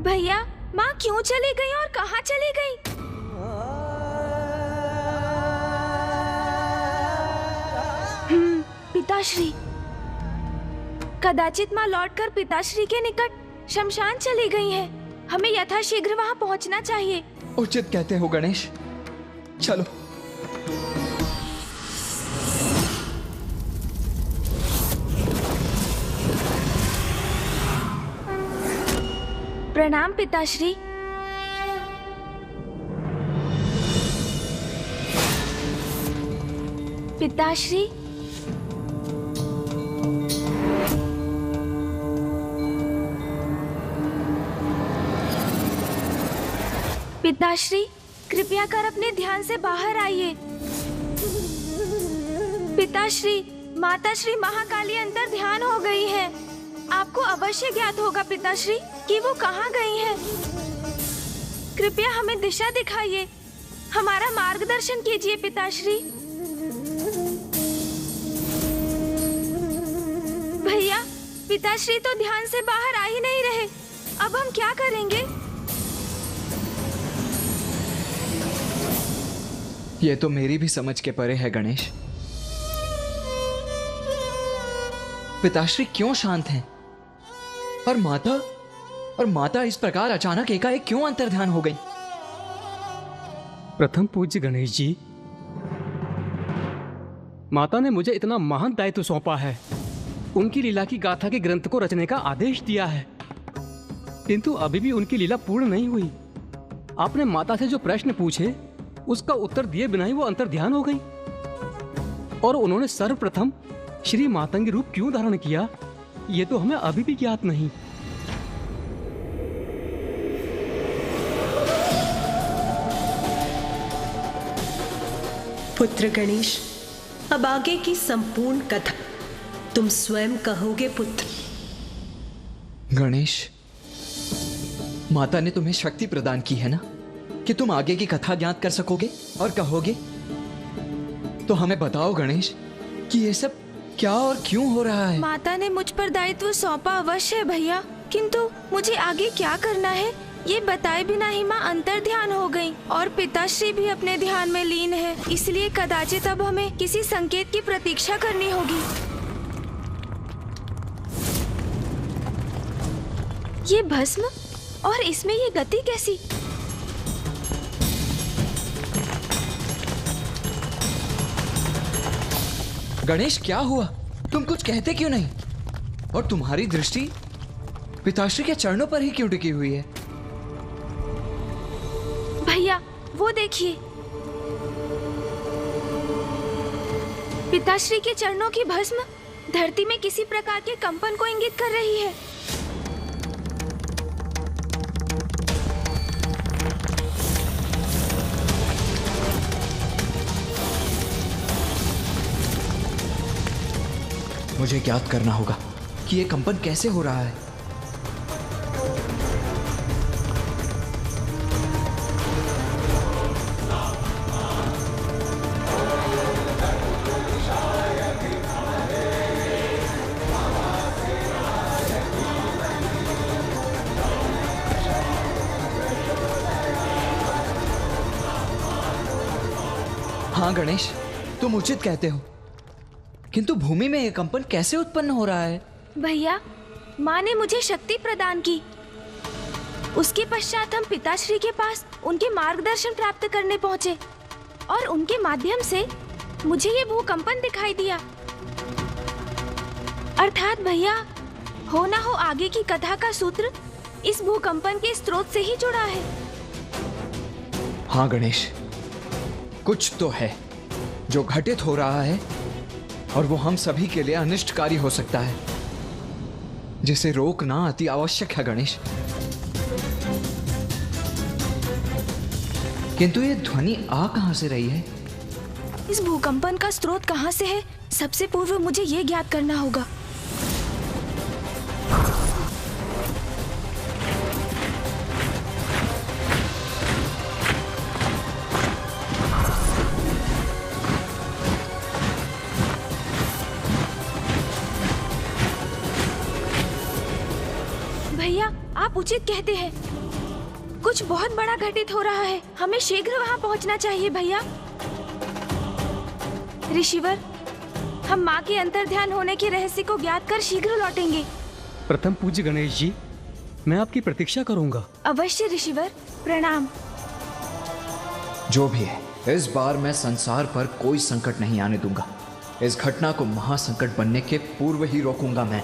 भैया, माँ क्यों चली गई और कहाँ चली गई? पिताश्री। कदाचित माँ लौटकर पिताश्री के निकट शमशान चली गई हैं। हमें यथाशीघ्र वहाँ पहुँचना चाहिए। उचित कहते हो गणेश, चलो। प्रणाम पिताश्री। पिताश्री, पिताश्री, कृपया कर अपने ध्यान से बाहर आइए। पिताश्री, माताश्री महाकाली अंतर ध्यान हो गई है। आपको अवश्य ज्ञात होगा पिताश्री कि वो कहाँ गई हैं। कृपया हमें दिशा दिखाइए, हमारा मार्गदर्शन कीजिए पिताश्री। भैया, पिताश्री तो ध्यान से बाहर आ ही नहीं रहे। अब हम क्या करेंगे? ये तो मेरी भी समझ के परे है गणेश। पिताश्री क्यों शांत हैं? और माता इस प्रकार अचानक एकाएक क्यों अंतर्ध्यान हो गई? प्रथम पूज्य गणेश जी, माता ने मुझे इतना महान दायित्व सौंपा है, उनकी लीला की गाथा के ग्रंथ को रचने का आदेश दिया है, किंतु अभी भी उनकी लीला पूर्ण नहीं हुई। आपने माता से जो प्रश्न पूछे उसका उत्तर दिए बिना ही वो अंतर्ध्यान हो गई, और उन्होंने सर्वप्रथम श्री मातंगी रूप क्यों धारण किया, ये तो हमें अभी भी ज्ञात नहीं। पुत्र गणेश, अब आगे की संपूर्ण कथा तुम स्वयं कहोगे पुत्र। गणेश, माता ने तुम्हें शक्ति प्रदान की है ना कि तुम आगे की कथा ज्ञात कर सकोगे और कहोगे। तो हमें बताओ गणेश कि ये सब क्या और क्यों हो रहा है? माता ने मुझ पर दायित्व सौंपा अवश्य है भैया, किंतु मुझे आगे क्या करना है ये बताए बिना ही माँ अंतर्ध्यान हो गई और पिताश्री भी अपने ध्यान में लीन है। इसलिए कदाचित अब हमें किसी संकेत की प्रतीक्षा करनी होगी। ये भस्म और इसमें ये गति कैसी? गणेश, क्या हुआ? तुम कुछ कहते क्यों नहीं? और तुम्हारी दृष्टि पिताश्री के चरणों पर ही क्यों टिकी हुई है? भैया, वो देखिए, पिताश्री के चरणों की भस्म धरती में किसी प्रकार के कंपन को इंगित कर रही है। मुझे ज्ञात करना होगा कि ये कंपन कैसे हो रहा है। हाँ गणेश, तुम उचित कहते हो, किंतु भूमि में यह कंपन कैसे उत्पन्न हो रहा है? भैया, माँ ने मुझे शक्ति प्रदान की। उसके पश्चात हम पिताश्री के पास उनके मार्गदर्शन प्राप्त करने पहुँचे और उनके माध्यम से मुझे ये भूकंपन दिखाई दिया। अर्थात भैया, हो ना हो आगे की कथा का सूत्र इस भूकंपन के स्रोत से ही जुड़ा है। हाँ गणेश, कुछ तो है जो घटित हो रहा है और वो हम सभी के लिए अनिष्टकारी हो सकता है, जिसे रोकना अति आवश्यक है गणेश। किंतु ये ध्वनि आ कहां से रही है? इस भूकंपन का स्रोत कहां से है, सबसे पूर्व मुझे ये ज्ञात करना होगा। भैया, आप उचित कहते हैं। कुछ बहुत बड़ा घटित हो रहा है। हमें शीघ्र वहाँ पहुँचना चाहिए भैया। ऋषिवर, हम माँ के अंतर्ध्यान होने के रहस्य को ज्ञात कर शीघ्र लौटेंगे। प्रथम पूज्य गणेश जी, मैं आपकी प्रतीक्षा करूंगा। अवश्य ऋषिवर, प्रणाम। जो भी है, इस बार मैं संसार पर कोई संकट नहीं आने दूंगा। इस घटना को महासंकट बनने के पूर्व ही रोकूंगा मैं।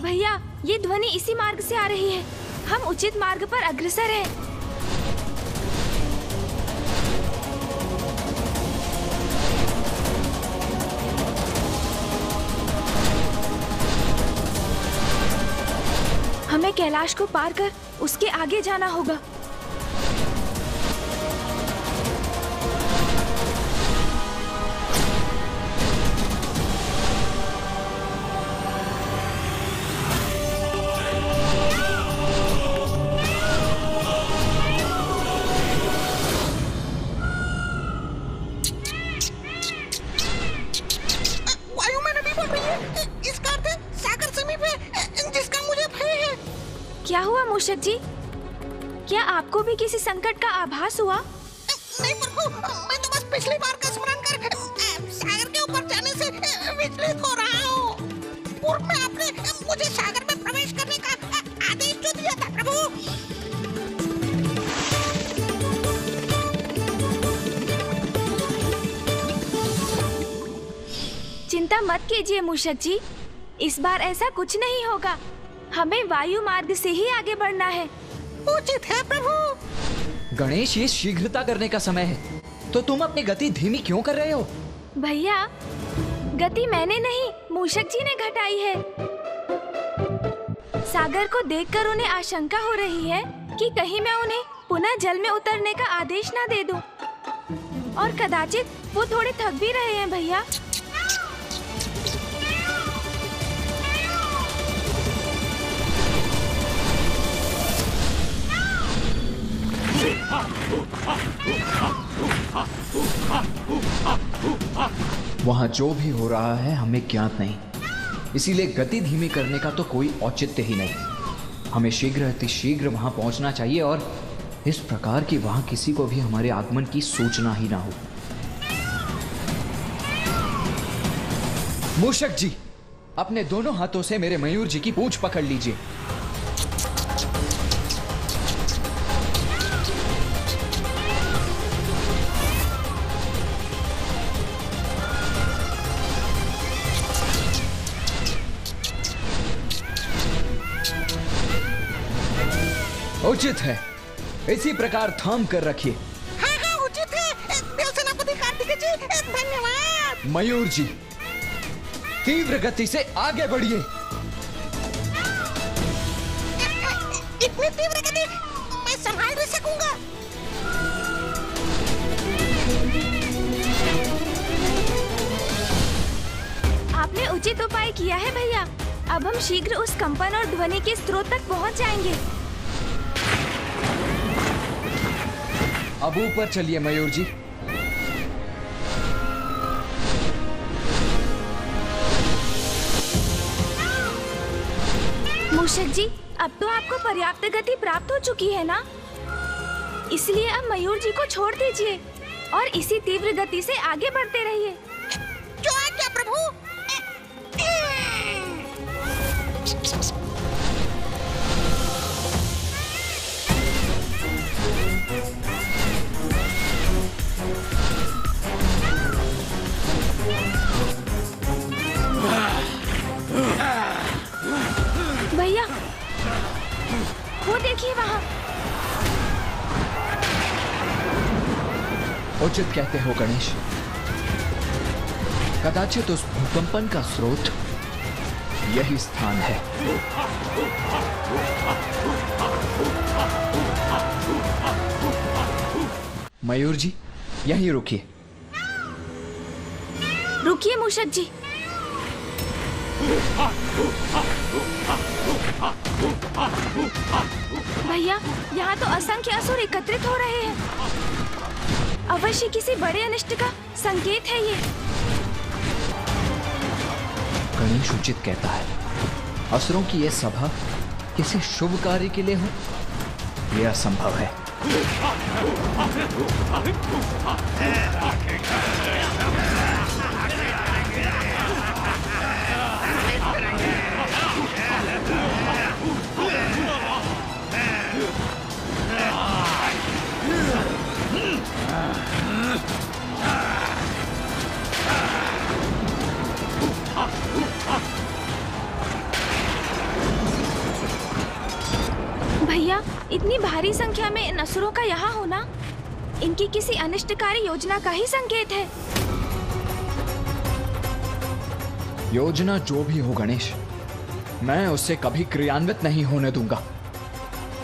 भैया, ये ध्वनि इसी मार्ग से आ रही है। हम उचित मार्ग पर अग्रसर हैं। हमें कैलाश को पार कर उसके आगे जाना होगा। क्या हुआ मूषक जी? क्या आपको भी किसी संकट का आभास हुआ? नहीं प्रभु, मैं तो बस पिछली बार का स्मरण कर सागर के ऊपर जाने से विचलित हो रहा हूँ। पूर्व में आपने मुझे सागर में प्रवेश करने का आदेश जो दिया था प्रभु। चिंता मत कीजिए मूषक जी, इस बार ऐसा कुछ नहीं होगा। हमें वायु मार्ग से ही आगे बढ़ना है। उचित है प्रभु। गणेश, ये शीघ्रता करने का समय है, तो तुम अपनी गति धीमी क्यों कर रहे हो? भैया, गति मैंने नहीं, मूषक जी ने घटाई है। सागर को देखकर उन्हें आशंका हो रही है कि कहीं मैं उन्हें पुनः जल में उतरने का आदेश ना दे दूं। और कदाचित वो थोड़े थक भी रहे हैं भैया। वहाँ जो भी हो रहा है हमें ज्ञात नहीं, इसीलिए गति धीमी करने का तो कोई औचित्य ही नहीं। हमें शीघ्र अतिशीघ्र वहाँ पहुँचना चाहिए और इस प्रकार कि वहाँ किसी को भी हमारे आगमन की सूचना ही ना हो। मूषक जी, अपने दोनों हाथों से मेरे मयूर जी की पूंछ पकड़ लीजिए। उचित है, इसी प्रकार थाम कर रखिए। हाँ हाँ उचित है। देव सेनापति कार्तिकेय जी, धन्यवाद। मयूर जी, तीव्र गति से आगे बढ़िए। इतनी तीव्र गति मैं संभाल भी सकूंगा। आपने उचित उपाय किया है भैया। अब हम शीघ्र उस कंपन और ध्वनि के स्रोत तक पहुंच जाएंगे। अब ऊपर चलिए मयूर जी। मूषक जी, अब तो आपको पर्याप्त गति प्राप्त हो चुकी है ना? इसलिए अब मयूर जी को छोड़ दीजिए और इसी तीव्र गति से आगे बढ़ते रहिए। जो आज्ञा प्रभु। भैया, वो देखिए वहाँ। उचित कहते हो गणेश, कदाचित उस भूकंपन का स्रोत यही स्थान है। मयूर जी, यहीं रुकिए। रुकिए मूषक जी। भैया, यहाँ तो असंख्य असुर एकत्रित हो रहे हैं। अवश्य किसी बड़े अनिष्ट का संकेत है ये। गणेश उचित कहता है, असुरों की यह सभा किसी शुभ कार्य के लिए हो, यह असंभव है। भैया, इतनी भारी संख्या में इन असुरों का यहाँ होना इनकी किसी अनिष्टकारी योजना का ही संकेत है। योजना जो भी हो गणेश, मैं उसे कभी क्रियान्वित नहीं होने दूंगा।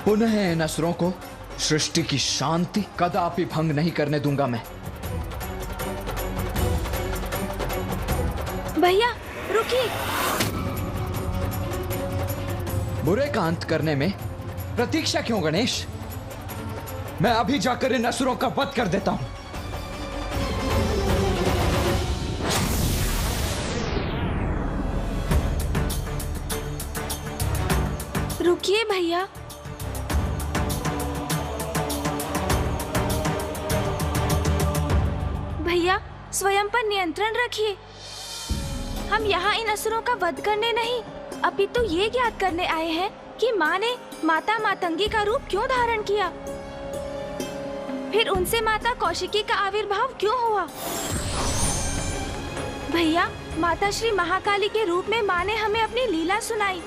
पुनः इन असुरों को सृष्टि की शांति कदापि भंग नहीं करने दूंगा मैं। भैया रुकिए। बुरे का अंत करने में प्रतीक्षा क्यों गणेश? मैं अभी जाकर इन असुरों का वध कर देता हूं। रुकिए भैया। भैया, स्वयं पर नियंत्रण रखिए। हम यहाँ इन असुरों का वध करने नहीं, अपितु ये ज्ञात करने आए हैं कि माँ ने माता मातंगी का रूप क्यों धारण किया, फिर उनसे माता कौशिकी का आविर्भाव क्यों हुआ। भैया, माता श्री महाकाली के रूप में माँ ने हमें अपनी लीला सुनाई,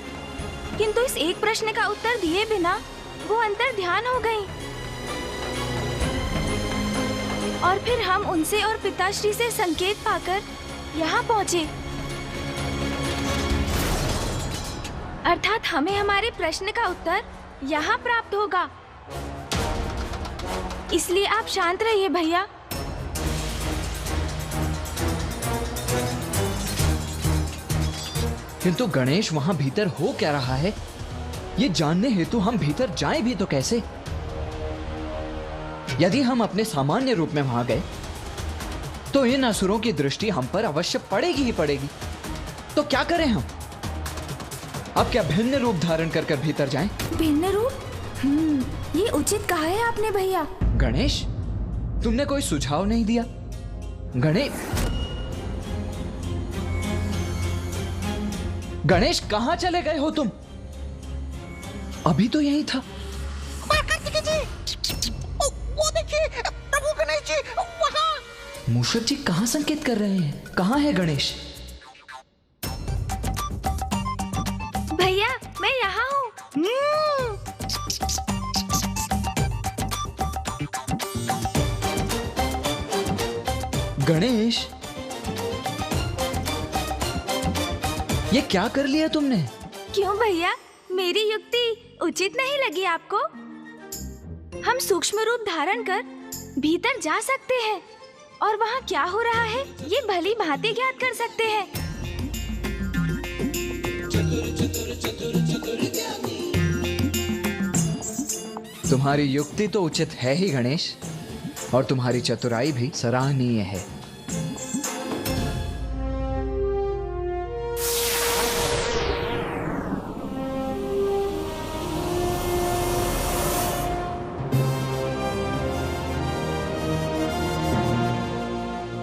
किंतु इस एक प्रश्न का उत्तर दिए बिना वो अंतर ध्यान हो गईं। और फिर हम उनसे और पिताश्री से संकेत पाकर यहाँ पहुँचे, अर्थात हमें हमारे प्रश्न का उत्तर यहाँ प्राप्त होगा। इसलिए आप शांत रहिए भैया। किंतु गणेश, वहां भीतर हो क्या रहा है, ये जानने हेतु हम भीतर जाएं भी तो कैसे? यदि हम अपने सामान्य रूप में वहां गए तो इन असुरों की दृष्टि हम पर अवश्य पड़ेगी ही पड़ेगी। तो क्या करें हम? अब क्या भिन्न रूप धारण कर कर भीतर जाएं? भिन्न रूप? ये उचित कहा है आपने भैया। गणेश, तुमने कोई सुझाव नहीं दिया? गणेश, कहां चले गए हो तुम? अभी तो यही था। कार्तिकेय जी, वो देखिए प्रभु गणेश जी वहाँ। मूषक जी कहां संकेत कर रहे हैं? कहां है गणेश? भैया, मैं यहाँ हूँ। गणेश, ये क्या कर लिया तुमने? क्यों भैया, मेरी युक्ति उचित नहीं लगी आपको? हम सूक्ष्म रूप धारण कर भीतर जा सकते हैं और वहाँ क्या हो रहा है ये भली भांति ज्ञात कर सकते हैं। तुम्हारी युक्ति तो उचित है ही गणेश, और तुम्हारी चतुराई भी सराहनीय है।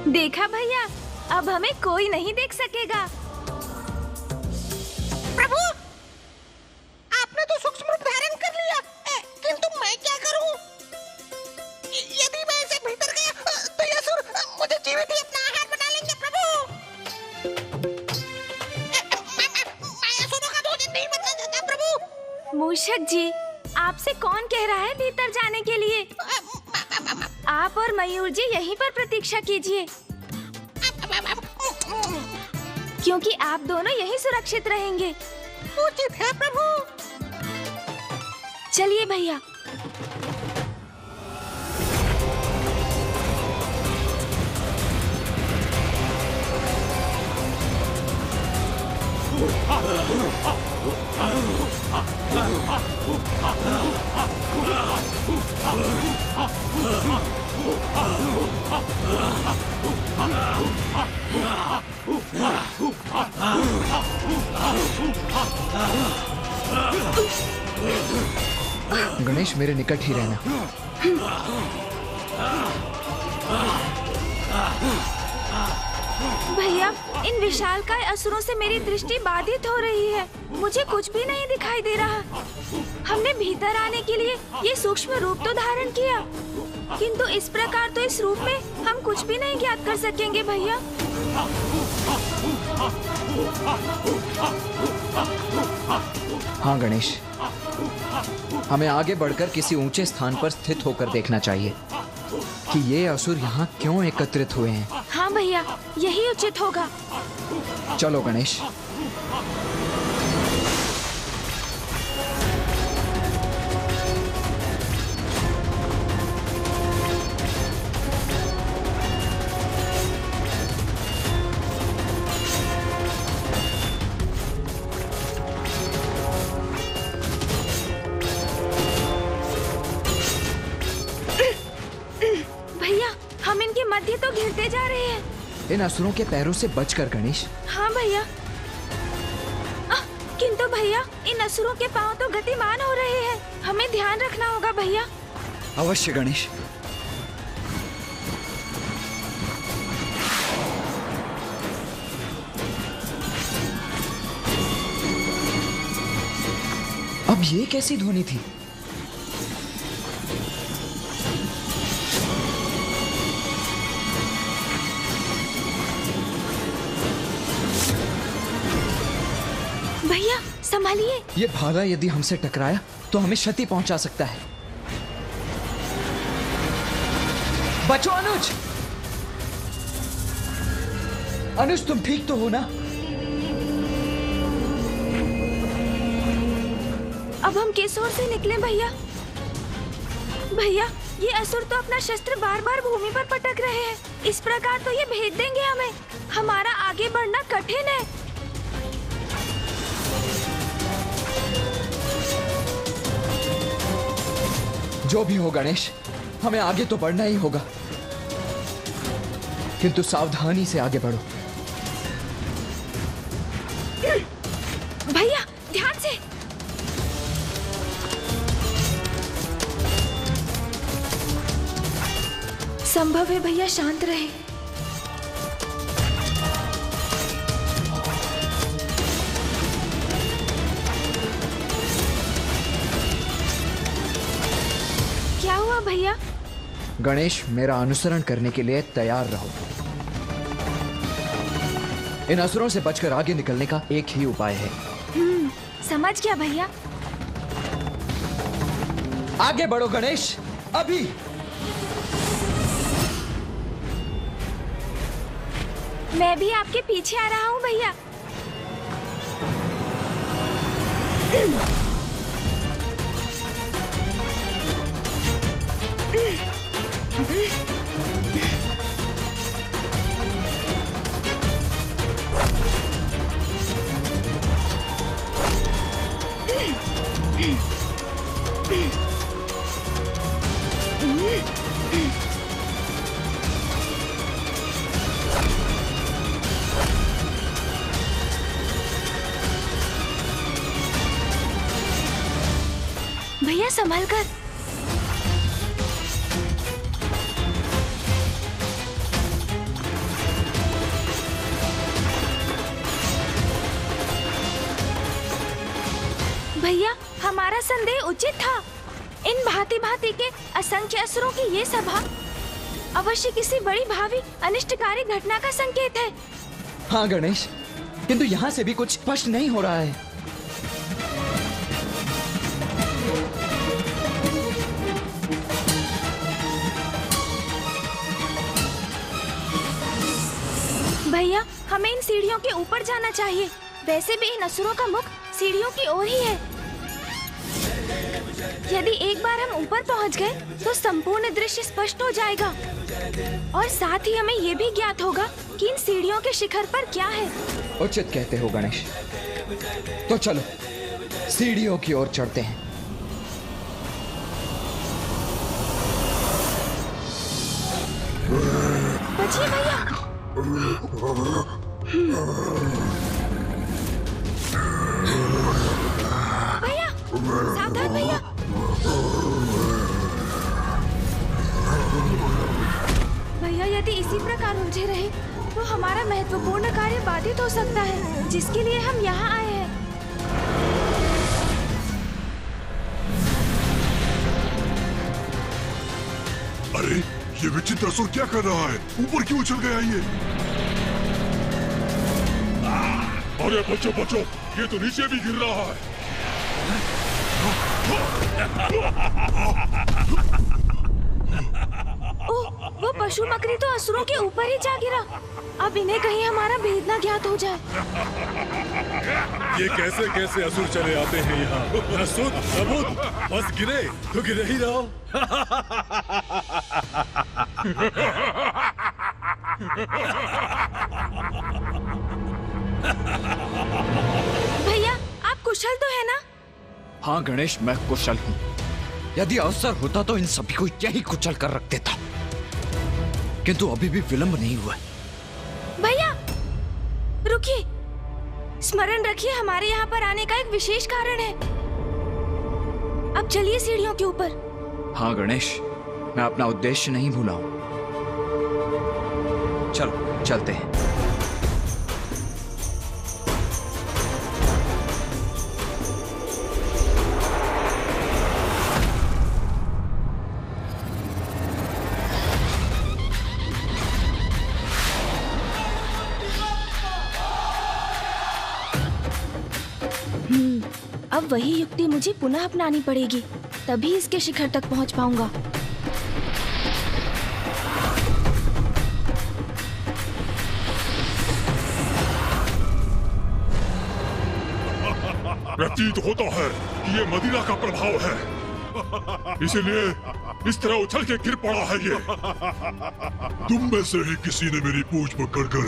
देखा भैया, अब हमें कोई नहीं देख सकेगा। प्रभु, आपने तो सूक्ष्म रूप धारण कर लिया, किंतु मैं क्या करूं? यदि मैं इसे भीतर गया तो ये असुर मुझे जीवित ही अपना आहार बना लेंगे। प्रभु, मैं असुरों का भोजन नहीं बनना चाहता। प्रभु। मूषक जी, आपसे कौन कह रहा है भीतर जाने के लिए? आप और मयूर जी यहीं पर प्रतीक्षा कीजिए, क्योंकि आप दोनों यहीं सुरक्षित रहेंगे। उचित है प्रभु। चलिए भैया। गणेश, मेरे निकट ही रहना। भैया, इन विशालकाय असुरों से मेरी दृष्टि बाधित हो रही है। मुझे कुछ भी नहीं दिखाई दे रहा। हमने भीतर आने के लिए ये सूक्ष्म रूप तो धारण किया, किंतु इस प्रकार तो इस रूप में हम कुछ भी नहीं ज्ञात कर सकेंगे भैया। हाँ गणेश, हमें आगे बढ़कर किसी ऊंचे स्थान पर स्थित होकर देखना चाहिए कि ये असुर यहाँ क्यों एकत्रित हुए हैं। हाँ भैया, यही उचित होगा। चलो गणेश। हम इनके मध्य तो घिरते जा रहे हैं। इन असुरों के पैरों से बचकर गणेश। हाँ भैया। किंतु भैया, इन असुरों के पांव तो गतिमान हो रहे हैं। हमें ध्यान रखना होगा भैया। अवश्य गणेश। अब ये कैसी ध्वनि थी? भैया संभालिए। ये भाला यदि हमसे टकराया तो हमें क्षति पहुंचा सकता है। बचो अनुज। अनुज, तुम ठीक तो हो ना? अब हम किस ओर से निकले भैया? भैया, ये असुर तो अपना शस्त्र बार बार भूमि पर पटक रहे हैं। इस प्रकार तो ये भेद देंगे हमें। हमारा आगे बढ़ना कठिन है। जो भी हो गणेश, हमें आगे तो बढ़ना ही होगा, किंतु सावधानी से आगे बढ़ो। भैया ध्यान से। संभव है भैया शांत रहे। क्या हुआ भैया? गणेश, मेरा अनुसरण करने के लिए तैयार रहो। इन असुरों से बचकर आगे निकलने का एक ही उपाय है। समझ गया भैया। आगे बढ़ो गणेश, अभी। मैं भी आपके पीछे आ रहा हूँ भैया। भैया संभल कर। भैया, हमारा संदेह उचित था। इन भांति भांति के असंख्य असुरों की ये सभा अवश्य किसी बड़ी भावी अनिष्टकारी घटना का संकेत है। हाँ गणेश, किंतु यहाँ से भी कुछ स्पष्ट नहीं हो रहा है। भैया, हमें इन सीढ़ियों के ऊपर जाना चाहिए। वैसे भी इन असुरों का मुख सीढ़ियों की ओर ही है। यदि एक बार हम ऊपर पहुंच गए तो संपूर्ण दृश्य स्पष्ट हो जाएगा और साथ ही हमें ये भी ज्ञात होगा कि इन सीढ़ियों के शिखर पर क्या है। उचित कहते हो गणेश। तो चलो सीढ़ियों की ओर चढ़ते हैं। बचिए भैया। भैया सावधान भैया। भैया यदि इसी प्रकार उलझे रहे तो हमारा महत्वपूर्ण कार्य बाधित हो सकता है जिसके लिए हम यहाँ आए हैं। अरे ये विचित्र असुर क्या कर रहा है? ऊपर क्यों उछल गया ये? अरे बचो बचो, ये तो नीचे भी गिर रहा है। ओह, वो पशु मकड़ी तो असुरों के ऊपर ही जा गिरा। अब इन्हें कहीं हमारा भेद न ज्ञात हो जाए। ये कैसे कैसे असुर चले आते हैं यहाँ? न सुध न बुध, बस गिरे तो गिरे ही रहो। भैया आप कुशल तो है ना? हाँ गणेश, मैं कुशल हूँ। यदि अवसर होता तो इन सभी को यही कुचल कर रख देता, किंतु अभी भी विलंब नहीं हुआ। भैया रुकिए, स्मरण रखिए हमारे यहाँ पर आने का एक विशेष कारण है। अब चलिए सीढ़ियों के ऊपर। हाँ गणेश, मैं अपना उद्देश्य नहीं भूला हूँ। चलो चलते हैं। अब वही युक्ति मुझे पुनः अपनानी पड़ेगी, तभी इसके शिखर तक पहुंच पाऊंगा। प्रतीत होता है कि ये मदिरा का प्रभाव है, इसीलिए इस तरह उछल के गिर पड़ा है ये। तुम में से ही किसी ने मेरी पूंछ पकड़कर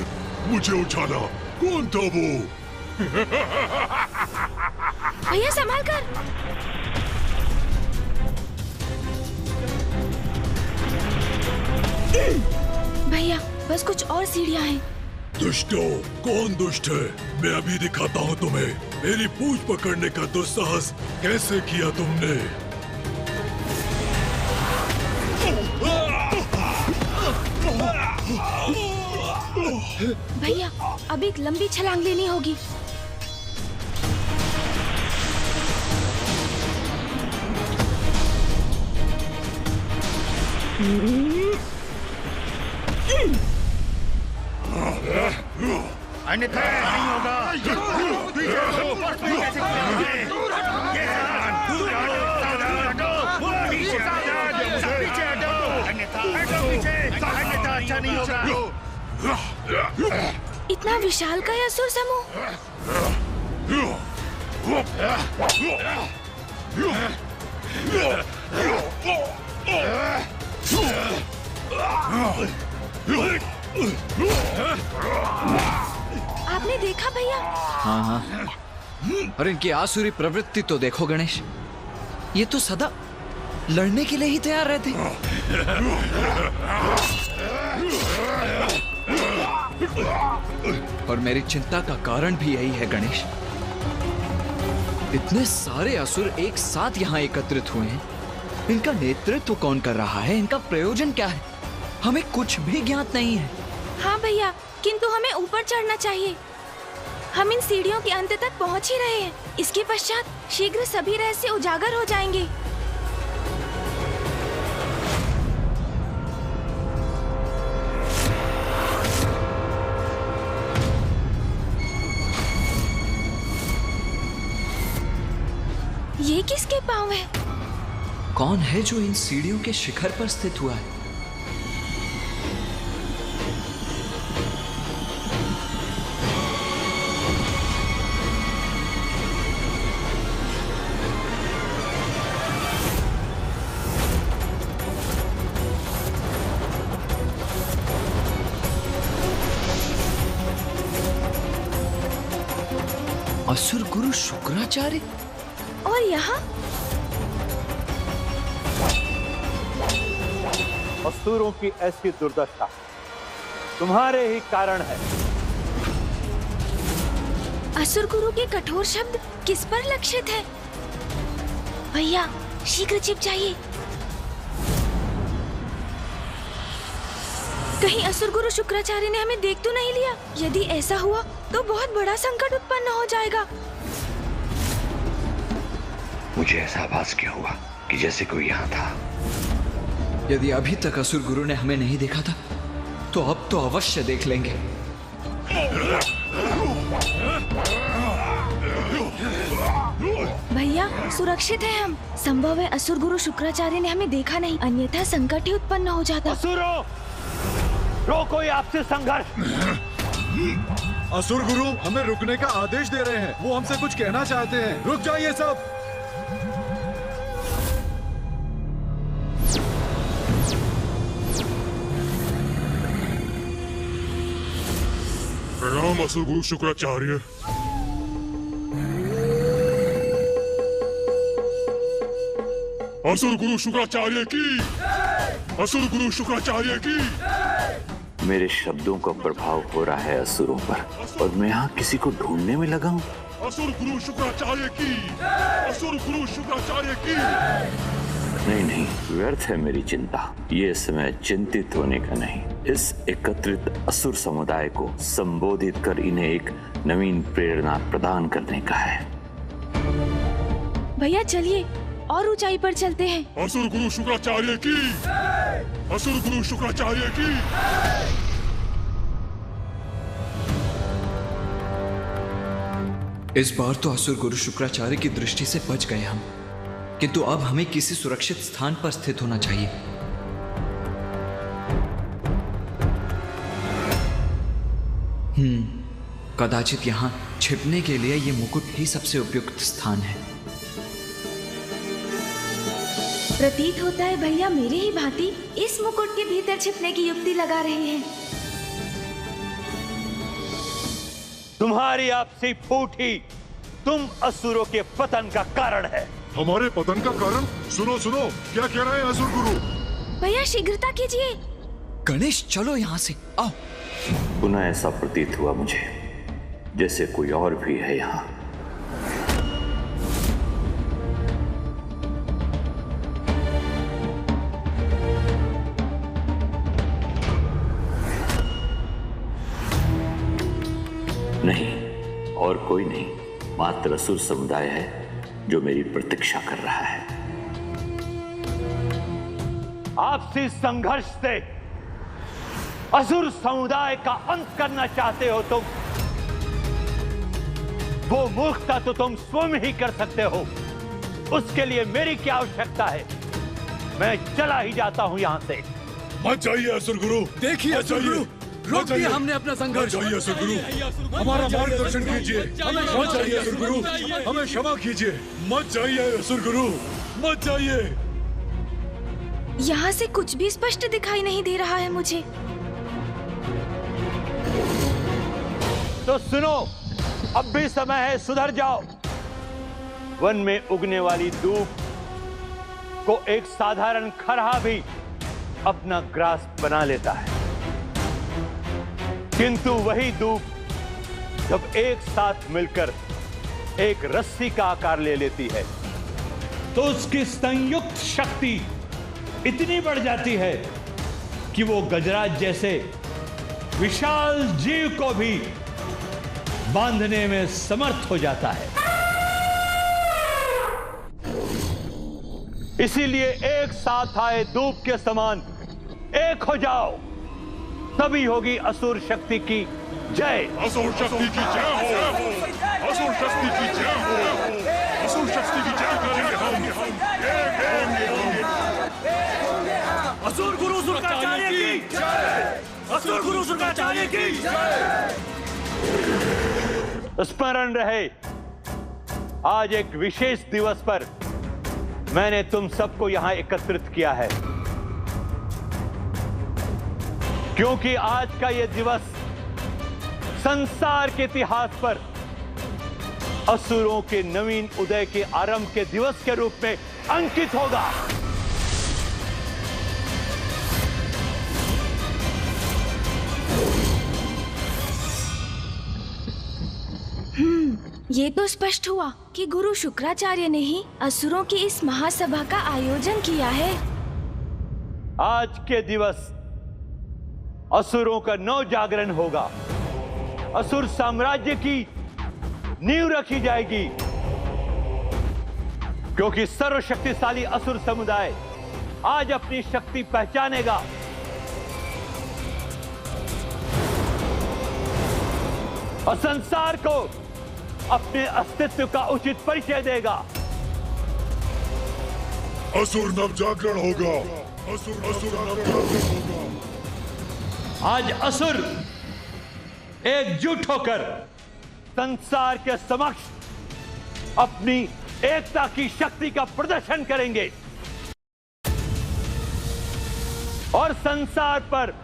मुझे उछाला। कौन था वो? भैया संभाल कर। भैया बस कुछ और सीढ़ियां हैं। दुष्टो, कौन दुष्ट है? मैं अभी दिखाता हूँ तुम्हें। मेरी पूंछ पकड़ने का दुस्साहस कैसे किया तुमने? भैया अब एक लंबी छलांग लेनी होगी। अन्यथा नहीं होगा। अन्यथा अच्छा नहीं होगा। इतना विशाल का असुर समूह। आपने देखा भैया? हाँ हाँ, और इनकी आसुरी प्रवृत्ति तो देखो गणेश, ये तो सदा लड़ने के लिए ही तैयार रहते। और मेरी चिंता का कारण भी यही है गणेश। इतने सारे असुर एक साथ यहाँ एकत्रित हुए हैं, इनका नेतृत्व कौन कर रहा है? इनका प्रयोजन क्या है? हमें कुछ भी ज्ञात नहीं है। हाँ भैया, किंतु हमें ऊपर चढ़ना चाहिए। हम इन सीढ़ियों के अंत तक पहुँच ही रहे हैं। इसके पश्चात शीघ्र सभी रहस्य उजागर हो जाएंगे। ये किसके पाँव है? कौन है जो इन सीढ़ियों के शिखर पर स्थित हुआ है? असुर गुरु शुक्राचार्य? और यहाँ असुरों की ऐसी दुर्दशा तुम्हारे ही कारण है। असुर गुरु के कठोर शब्द किस पर लक्षित है? भैया शीघ्र छिप जाइए। कहीं असुर गुरु शुक्राचार्य ने हमें देख तो नहीं लिया? यदि ऐसा हुआ तो बहुत बड़ा संकट उत्पन्न हो जाएगा। मुझे ऐसा आभास क्यों हुआ कि जैसे कोई यहाँ था? यदि अभी तक असुर गुरु ने हमें नहीं देखा था तो अब तो अवश्य देख लेंगे। भैया सुरक्षित है हम। संभव है असुर गुरु शुक्राचार्य ने हमें देखा नहीं, अन्यथा संकट ही उत्पन्न हो जाता। असुरों, रोको ये आपसे संघर्ष। असुर गुरु हमें रुकने का आदेश दे रहे हैं। वो हमसे कुछ कहना चाहते हैं। रुक जाइए सब। प्रणाम असुर गुरु शुक्राचार्य। असुर गुरु शुक्राचार्य की, असुर गुरु शुक्राचार्य की। मेरे शब्दों का प्रभाव हो रहा है असुरों पर, और मैं यहाँ किसी को ढूंढने में लगा हूँ। असुर गुरु शुक्राचार्य की, असुर गुरु शुक्राचार्य की। नहीं नहीं, व्यर्थ है मेरी चिंता। ये समय चिंतित होने का नहीं, इस एकत्रित असुर समुदाय को संबोधित कर इन्हें एक नवीन प्रेरणा प्रदान करने का है। भैया चलिए और ऊंचाई पर चलते हैं। असुर गुरु शुक्राचार्य की, असुर गुरु शुक्राचार्य की। इस बार तो असुर गुरु शुक्राचार्य की दृष्टि से बच गए हम, किंतु अब हमें किसी सुरक्षित स्थान पर स्थित होना चाहिए। कदाचित यहाँ छिपने के लिए ये मुकुट ही सबसे उपयुक्त स्थान है। प्रतीत होता है भैया मेरे ही भांति इस मुकुट के भीतर छिपने की युक्ति लगा रहे हैं। तुम्हारी आपसी फूट ही तुम असुरों के पतन का कारण है। हमारे पतन का कारण? सुनो सुनो, क्या कह रहे हैं असुर गुरु? भैया शीघ्रता कीजिए। गणेश चलो यहाँ से, आओ। पुनः ऐसा प्रतीत हुआ मुझे जैसे कोई और भी है यहाँ। नहीं, और कोई नहीं, मात्र असुर समुदाय है जो मेरी प्रतीक्षा कर रहा है। आपसी संघर्ष से असुर समुदाय का अंत करना चाहते हो तुम। वो मूर्खता तो तुम स्वयं ही कर सकते हो, उसके लिए मेरी क्या आवश्यकता है? मैं चला ही जाता हूं यहां से। मत जाइए असुर गुरु। देखिए असुर गुरु, रोक दिया हमने अपना संघर्ष। मत जाइए असुर गुरु, हमारा मार्गदर्शन कीजिए। मत जाइए असुर गुरु, हमें क्षमा कीजिए। मत जाइए असुर गुरु, मत जाइए। यहाँ से कुछ भी स्पष्ट दिखाई नहीं दे रहा है मुझे। तो सुनो, अब भी समय है, सुधर जाओ। वन में उगने वाली दूब को एक साधारण खरहा भी अपना ग्रास बना लेता है, किंतु वही दूब जब एक साथ मिलकर एक रस्सी का आकार ले लेती है तो उसकी संयुक्त शक्ति इतनी बढ़ जाती है कि वो गजराज जैसे विशाल जीव को भी बांधने में समर्थ हो जाता है। इसीलिए एक साथ आए दूब के समान एक हो जाओ, तभी होगी असुर शक्ति की जय। असुर शक्ति की जय हो, असुर शक्ति की जय हो, असुर शक्ति की जय करेंगे हम। असुर गुरु शुक्राचार्य की जय, असुर गुरु शुक्राचार्य की जय। स्मरण रहे, आज एक विशेष दिवस पर मैंने तुम सबको यहां एकत्रित किया है, क्योंकि आज का यह दिवस संसार के इतिहास पर असुरों के नवीन उदय के आरंभ के दिवस के रूप में अंकित होगा। ये तो स्पष्ट हुआ कि गुरु शुक्राचार्य ने ही असुरों की इस महासभा का आयोजन किया है। आज के दिवस असुरों का नव जागरण होगा। असुर साम्राज्य की नींव रखी जाएगी, क्योंकि सर्वशक्तिशाली असुर समुदाय आज अपनी शक्ति पहचानेगा। और संसार को अपने अस्तित्व का उचित परिचय देगा। असुर नव जागरण होगा। असुर नव जागरण होगा। आज असुर एकजुट होकर संसार के समक्ष अपनी एकता की शक्ति का प्रदर्शन करेंगे और संसार पर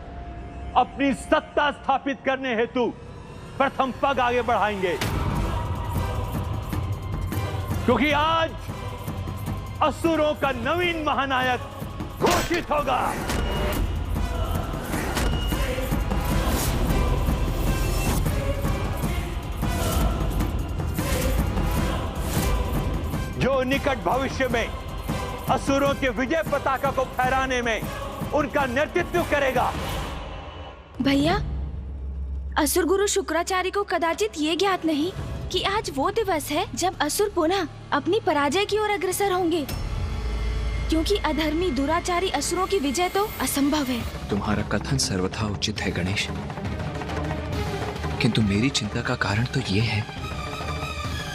अपनी सत्ता स्थापित करने हेतु प्रथम पग आगे बढ़ाएंगे, क्योंकि आज असुरों का नवीन महानायक घोषित होगा। जो निकट भविष्य में असुरों के विजय पताका को फहराने में उनका नेतृत्व करेगा। भैया, असुर गुरु शुक्राचार्य को कदाचित ये ज्ञात नहीं कि आज वो दिवस है जब असुर पुनः अपनी पराजय की ओर अग्रसर होंगे, क्योंकि अधर्मी दुराचारी असुरों की विजय तो असंभव है। तुम्हारा कथन सर्वथा उचित है गणेश, किंतु मेरी चिंता का कारण तो ये है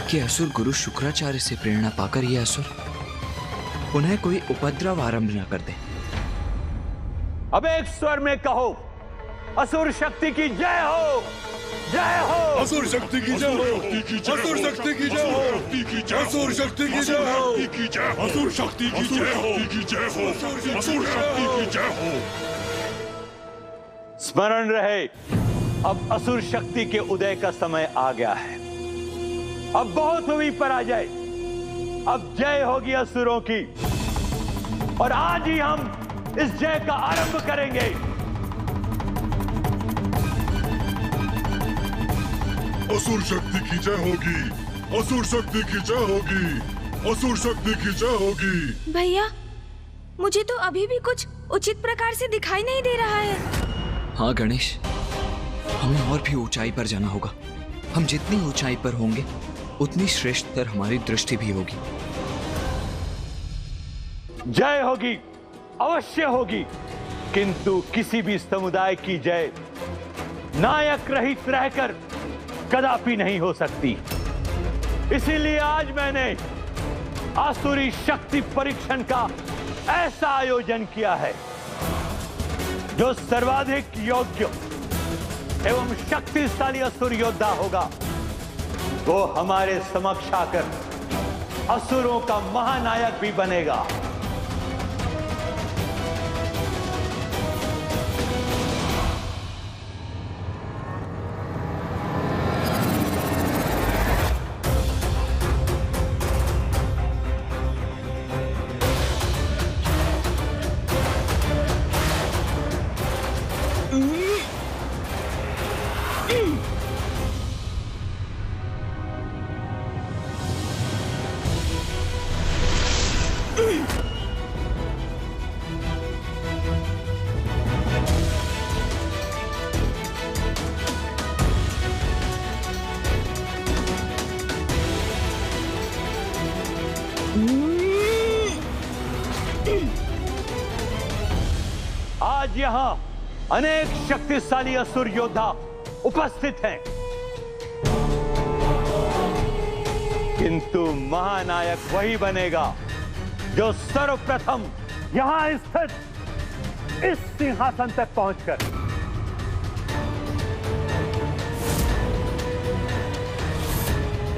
कि असुर गुरु शुक्राचार्य से प्रेरणा पाकर ये असुर पुनः कोई उपद्रव आरंभ न कर दे। अब एक स्वर में कहो, असुर शक्ति की जय हो, जय हो। असुर शक्ति की जय हो, असुर शक्ति की जय हो, असुर शक्ति की जय हो, असुर शक्ति की जय हो, असुर शक्ति की जय हो। स्मरण रहे, अब असुर शक्ति के उदय का समय आ गया है। अब बहुत हुई पराजय, अब जय होगी असुरों की, और आज ही हम इस जय का आरंभ करेंगे। असुर शक्ति की जय होगी, असुर शक्ति की जय होगी, असुर शक्ति की जय होगी। भैया, मुझे तो अभी भी कुछ उचित प्रकार से दिखाई नहीं दे रहा है। हाँ गणेश, हमें और भी ऊंचाई पर जाना होगा। हम जितनी ऊंचाई पर होंगे उतनी श्रेष्ठतर हमारी दृष्टि भी होगी। जय होगी, अवश्य होगी, किंतु किसी भी समुदाय की जय नायक रहित रहकर कदापि नहीं हो सकती। इसीलिए आज मैंने आसुरी शक्ति परीक्षण का ऐसा आयोजन किया है जो सर्वाधिक योग्य एवं शक्तिशाली असुर योद्धा होगा, वो हमारे समक्ष आकर असुरों का महानायक भी बनेगा। आज यहां अनेक शक्तिशाली असुर योद्धा उपस्थित हैं, किंतु महानायक वही बनेगा जो सर्वप्रथम यहां स्थित इस सिंहासन तक पहुंचकर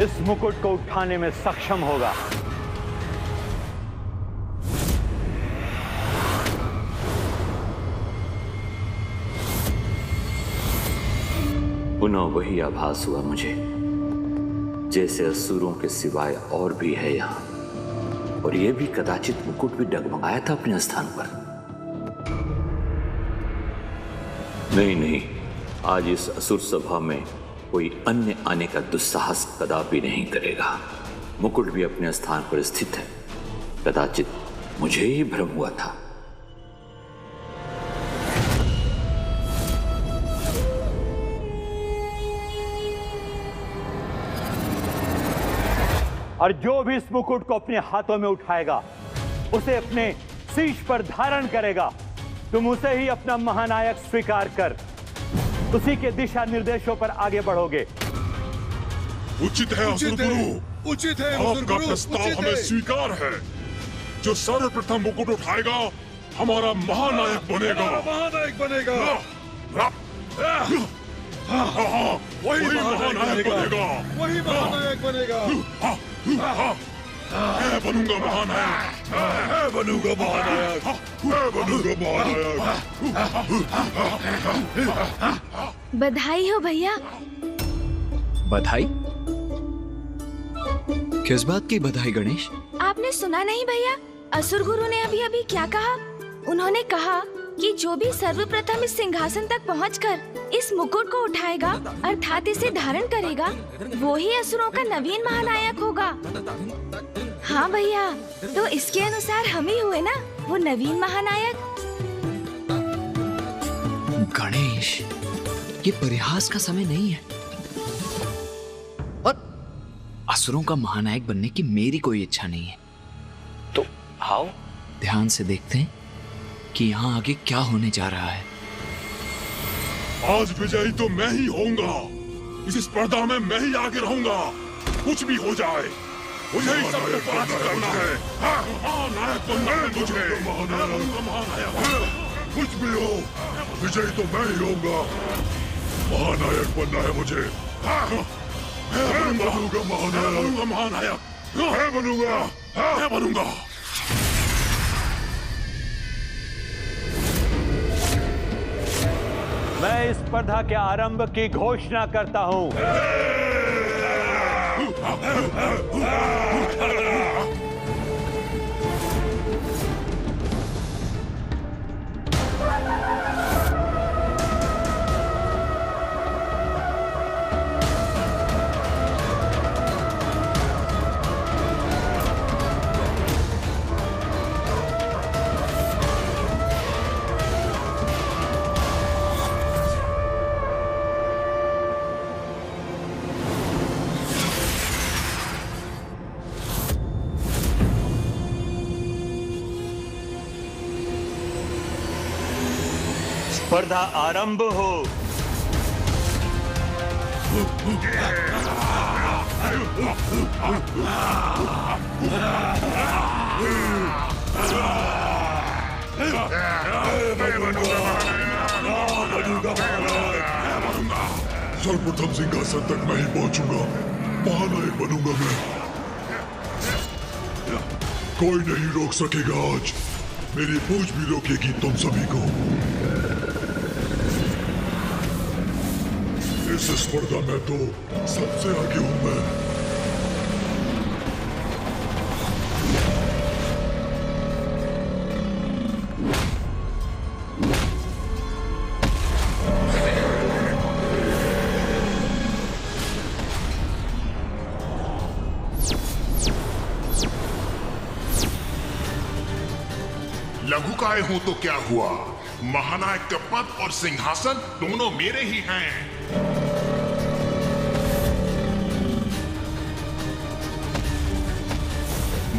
इस मुकुट को उठाने में सक्षम होगा। पुनः वही आभास हुआ मुझे, जैसे असुरों के सिवाय और भी है यहाँ, और यह भी कदाचित मुकुट भी डगमगाया था अपने स्थान पर। नहीं नहीं, आज इस असुर सभा में कोई अन्य आने का दुस्साहस कदापि नहीं करेगा। मुकुट भी अपने स्थान पर स्थित है, कदाचित मुझे ही भ्रम हुआ था। और जो भी इस मुकुट को अपने हाथों में उठाएगा, उसे अपने शीश पर धारण करेगा, तुम उसे ही अपना महानायक स्वीकार कर उसी के दिशा निर्देशों पर आगे बढ़ोगे। उचित है असुर गुरु, उचित है आपका प्रस्ताव हमें स्वीकार है। जो सर्वप्रथम मुकुट उठाएगा हमारा महानायक बनेगा। महानायक बनेगा। वही महानायक बनेगा। वही महानायक बनेगा। मैं बनूंगा महानायक। मैं बनूंगा महानायक। मैं बनूंगा महानायक। बधाई हो भैया। बधाई? किस बात की बधाई गणेश? आपने सुना नहीं भैया, असुर गुरु ने अभी अभी क्या कहा? उन्होंने कहा कि जो भी सर्वप्रथम इस सिंहासन तक पहुंचकर इस मुकुट को उठाएगा अर्थात इसे धारण करेगा, वो ही असुरों का नवीन महानायक होगा। हाँ भैया, तो इसके अनुसार हम ही हुए ना वो नवीन महानायक। गणेश, ये परिहास का समय नहीं है। और असुरों का महानायक बनने की मेरी कोई इच्छा नहीं है। तो आओ ध्यान से देखते हैं कि यहाँ आगे क्या होने जा रहा है। आज विजयी तो मैं ही होऊंगा। इस स्पर्धा में मैं ही आगे रहूंगा। कुछ भी हो जाए, मुझे ही सबको पराजित करना है। महानायक बनना है मुझे। महानायक कुछ भी हो, विजयी तो मैं ही होऊंगा। महानायक बनना है मुझे। मैं बनूंगा महानायक। मैं बनूंगा। मैं इस स्पर्धा के आरंभ की घोषणा करता हूं। स्पर्धा आरंभ हो। सर्वप्रथम सिंहासन तक मैं ही पहुंचूंगा। महानायक बनूंगा मैं। कोई नहीं रोक सकेगा आज। मेरी पूछ भी रोकेगी तुम सभी को। इस स्पर्धा में तो सबसे आगे हूं मैं। लघुकाय हूं तो क्या हुआ, महानायक का पद और सिंहासन दोनों मेरे ही हैं।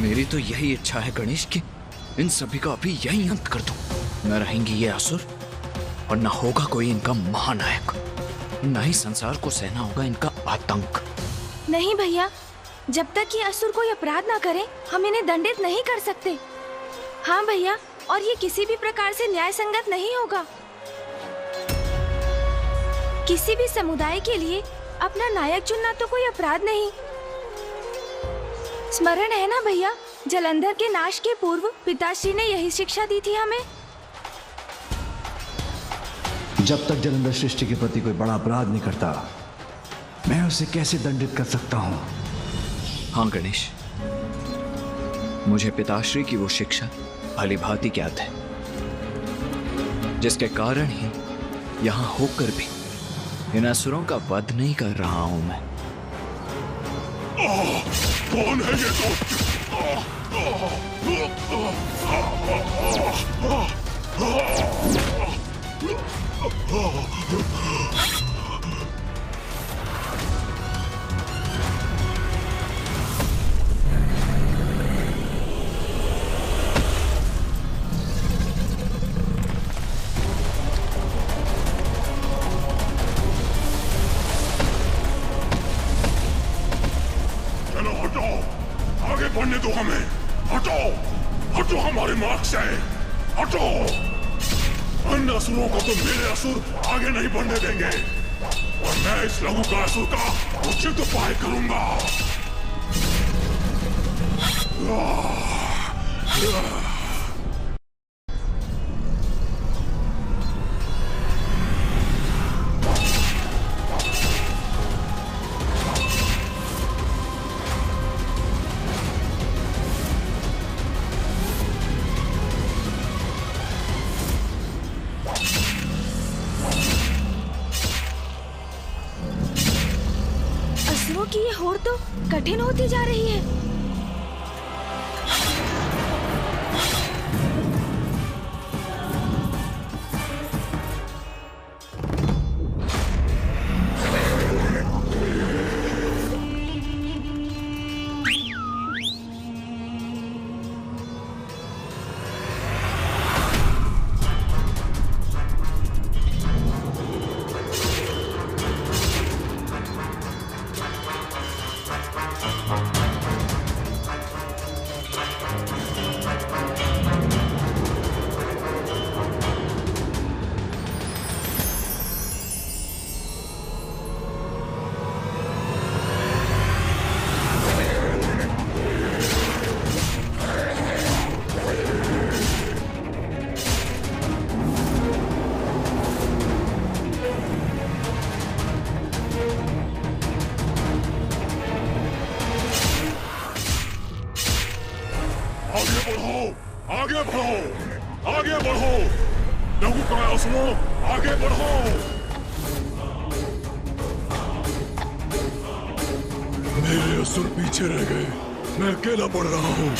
मेरी तो यही इच्छा है गणेश कि इन सभी का अभी यही अंत कर दूं। न रहेंगे ये असुर और न होगा कोई इनका महानायक। न ही संसार को सहना होगा इनका आतंक। नहीं भैया, जब तक ये असुर कोई अपराध ना करे हम इन्हें दंडित नहीं कर सकते। हाँ भैया, और ये किसी भी प्रकार से न्याय संगत नहीं होगा। किसी भी समुदाय के लिए अपना नायक चुनना तो कोई अपराध नहीं। स्मरण है ना भैया, जलंधर के नाश के पूर्व पिताश्री ने यही शिक्षा दी थी हमें। जब तक जलंधर सृष्टि के प्रति कोई बड़ा अपराध नहीं करता, मैं उसे कैसे दंडित कर सकता हूँ। हाँ गणेश, मुझे पिताश्री की वो शिक्षा भली भांति ज्ञात है, जिसके कारण ही यहां होकर भी इन असुरों का वध नहीं कर रहा हूं मैं। कौन है ये बढ़ने दो हमें। हटो, हटो हमारे मार्ग से, हटो। अन्य असुरों को तो मेरे असुर आगे नहीं बढ़ने देंगे और मैं इस लघु का असुर का उचित उपाय करूंगा। की ये होड़ तो कठिन होती जा रही है। आगे बढ़ो, आगे बढ़ो, लघु काया असुरों, आगे बढ़ो। मेरे असुर पीछे रह गए, मैं अकेला बढ़ रहा हूँ।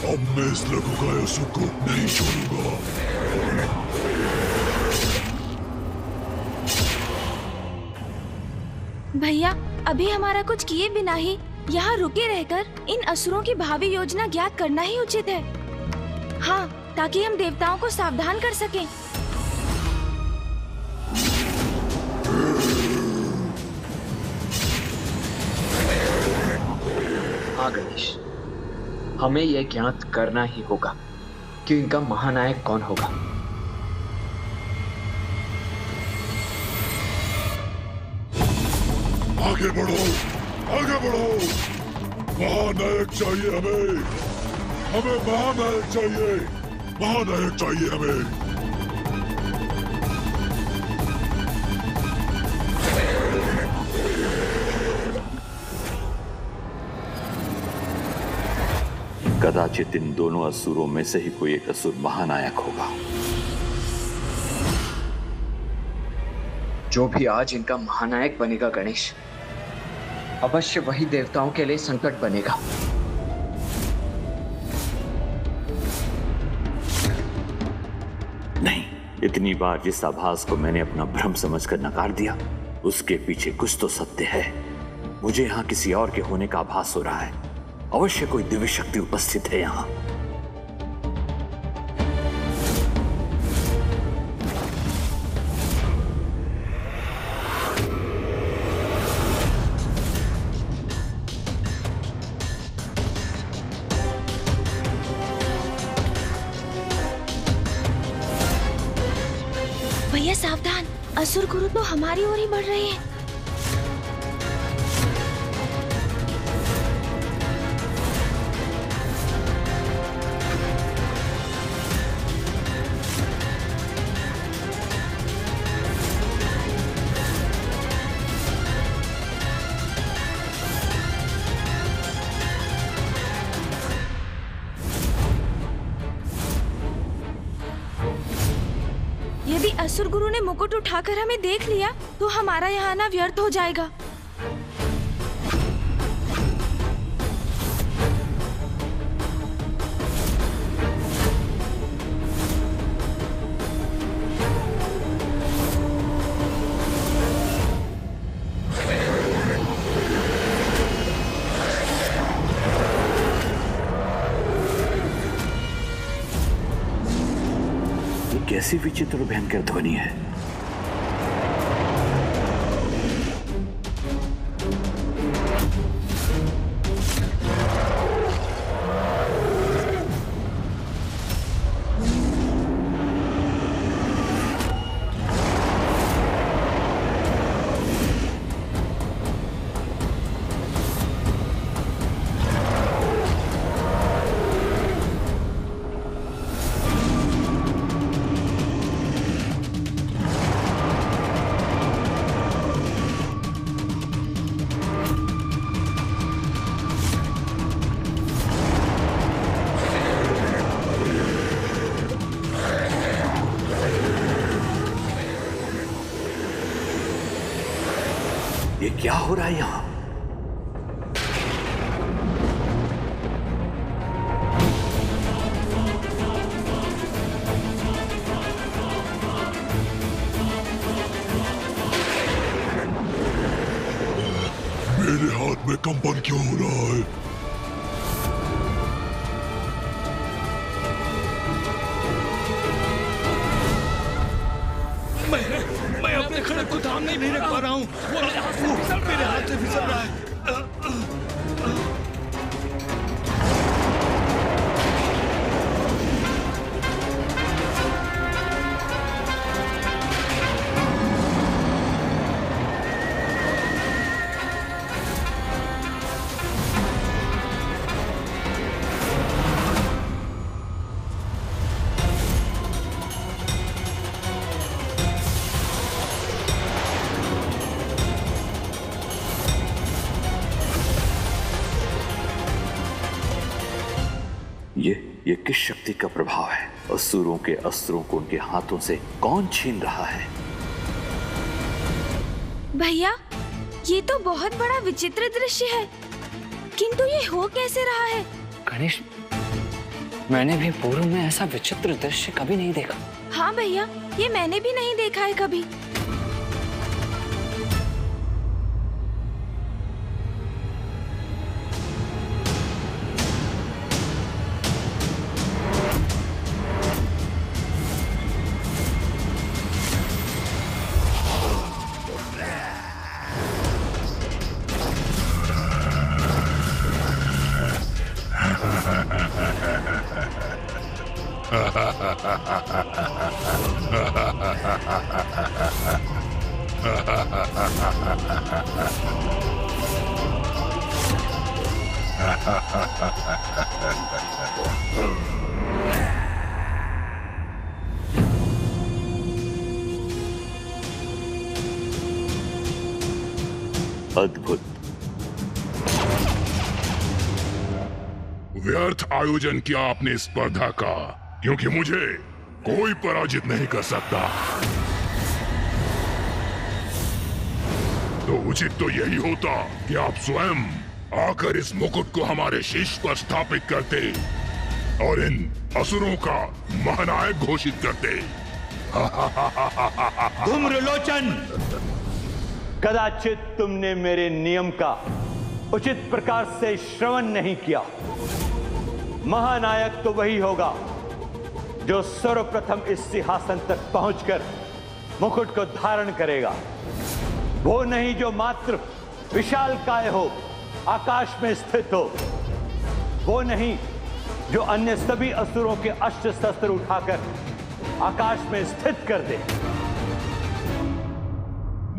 अब मैं इस लघु काया असुर को नहीं छोड़ूंगा। भैया, अभी हमारा कुछ किए बिना ही यहाँ रुके रहकर इन असुरों की भावी योजना ज्ञात करना ही उचित है। हाँ, ताकि हम देवताओं को सावधान कर सकें। हाँ गणेश, हमें यह ज्ञात करना ही होगा कि इनका महानायक कौन होगा। आगे बढ़ो, आगे बढ़ो। महानायक चाहिए हमें, हमें महानायक चाहिए, महानायक चाहिए हमें। कदाचित इन दोनों असुरों में से ही कोई एक असुर महानायक होगा। जो भी आज इनका महानायक बनेगा गणेश, अवश्य वही देवताओं के लिए संकट बनेगा। नहीं, इतनी बार जिस आभास को मैंने अपना भ्रम समझकर नकार दिया, उसके पीछे कुछ तो सत्य है। मुझे यहाँ किसी और के होने का आभास हो रहा है। अवश्य कोई दिव्य शक्ति उपस्थित है यहाँ। भैया सावधान, असुर गुरु तो हमारी ओर ही बढ़ रहे हैं। यदि असुर गुरु ने मुकुट उठाकर हमें देख लिया तो हमारा यहाँ आना व्यर्थ हो जाएगा। कैसी विचित्र भयंकर ध्वनि है। ये क्या हो रहा है यहां? मेरे हाथ में कंपन क्यों हो रहा है? मैं अपने खड़क को थाम नहीं रख पा रहा हूँ। वो मेरे हाथ से फिसल रहा है। ये किस शक्ति का प्रभाव है? असुरों के अस्त्रों को उनके हाथों से कौन छीन रहा है? भैया, ये तो बहुत बड़ा विचित्र दृश्य है, किंतु ये हो कैसे रहा है? गणेश, मैंने भी पूर्व में ऐसा विचित्र दृश्य कभी नहीं देखा। हाँ भैया, ये मैंने भी नहीं देखा है कभी। अद्भुत। व्यर्थ आयोजन किया आपने स्पर्धा का, क्योंकि मुझे कोई पराजित नहीं कर सकता। तो उचित तो यही होता कि आप स्वयं आकर इस मुकुट को हमारे शीश पर स्थापित करते और इन असुरों का महानायक घोषित करते। धूम्रलोचन, कदाचित तुमने मेरे नियम का उचित प्रकार से श्रवण नहीं किया। महानायक तो वही होगा जो सर्वप्रथम इस सिंहासन तक पहुंचकर मुकुट को धारण करेगा। वो नहीं जो मात्र विशालकाय हो, आकाश में स्थित हो। वो नहीं जो अन्य सभी असुरों के अस्त्र शस्त्र उठाकर आकाश में स्थित कर दे।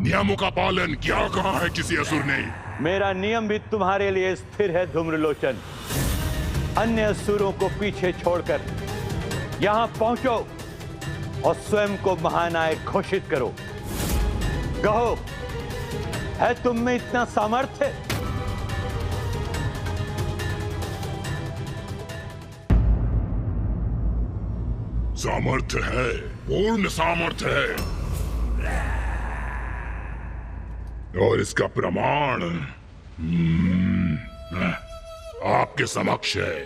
नियमों का पालन क्या कहा है किसी असुर ने? मेरा नियम भी तुम्हारे लिए स्थिर है धूम्रलोचन। अन्य असुरों को पीछे छोड़कर यहां पहुंचो और स्वयं को महानायक घोषित करो। कहो, है तुम में इतना सामर्थ्य? सामर्थ्य है, पूर्ण सामर्थ्य है, और इसका प्रमाण आपके समक्ष है।